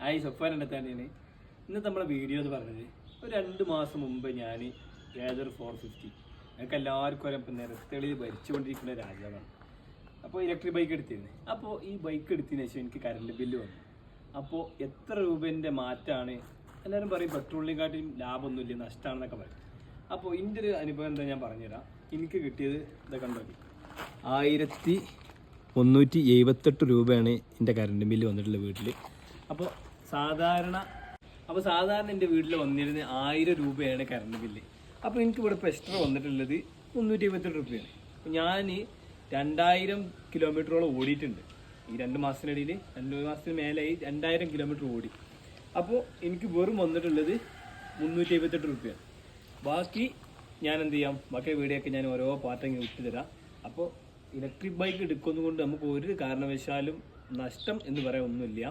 Hi Safan തന്നെയാണ് ഇന്നത്തെ നമ്മളെ വീഡിയോ എന്ന് പറഞ്ഞത്. ഒരു 2 മാസം മുമ്പ് ഞാൻ ഏതൊരു 450 ഞങ്ങൾക്ക് എല്ലാവർക്കും അറിയാം, ഇപ്പം നിരത്തെളിയിൽ ഭരിച്ചുകൊണ്ടിരിക്കുന്ന രാജാവാണ്. അപ്പോൾ ഇലക്ട്രിക് ബൈക്ക് എടുത്തിരുന്നു. അപ്പോൾ ഈ ബൈക്ക് എടുത്തതിന് ശേഷം എനിക്ക് കറണ്ട് ബില്ല് വന്നു. അപ്പോൾ എത്ര രൂപേൻ്റെ മാറ്റമാണ്. എല്ലാവരും പറയും പെട്രോളിനെക്കാട്ടിയും ലാഭമൊന്നുമില്ല, നഷ്ടമാണെന്നൊക്കെ പറയും. അപ്പോൾ ഇതിൻ്റെ ഒരു അനുഭവം എന്താ ഞാൻ പറഞ്ഞുതരാം. എനിക്ക് കിട്ടിയത് ഇതൊക്കെ കണ്ടോ, 1378 രൂപയാണ് എൻ്റെ കറണ്ട് ബില്ല് വന്നിട്ടുള്ളത് വീട്ടിൽ. അപ്പോൾ സാധാരണ എൻ്റെ വീട്ടിൽ വന്നിരുന്നത് 1000 രൂപയാണ് കറണ്ട് ബില്ല്. അപ്പോൾ എനിക്ക് ഇവിടെ ഇപ്പോൾ എക്സ്ട്രാ വന്നിട്ടുള്ളത് 378 രൂപയാണ്. അപ്പോൾ ഞാൻ 2000 കിലോമീറ്ററോളം ഓടിയിട്ടുണ്ട് ഈ 2 മാസത്തിനിടയിൽ. 2 മാസത്തിന് മേലായി 2000 കിലോമീറ്റർ ഓടി. അപ്പോൾ എനിക്ക് വെറും വന്നിട്ടുള്ളത് 378 രൂപയാണ്. ബാക്കി ഞാൻ എന്ത് ചെയ്യാം, ബാക്കി വീഡിയോ ഒക്കെ ഞാൻ ഓരോ പാർട്ടിങ് വിട്ടു തരാം. അപ്പോൾ ഇലക്ട്രിക് ബൈക്ക് എടുക്കുന്നതുകൊണ്ട് നമുക്ക് ഒരു കാരണവശാലും നഷ്ടം എന്ന് പറയാൻ ഒന്നുമില്ല.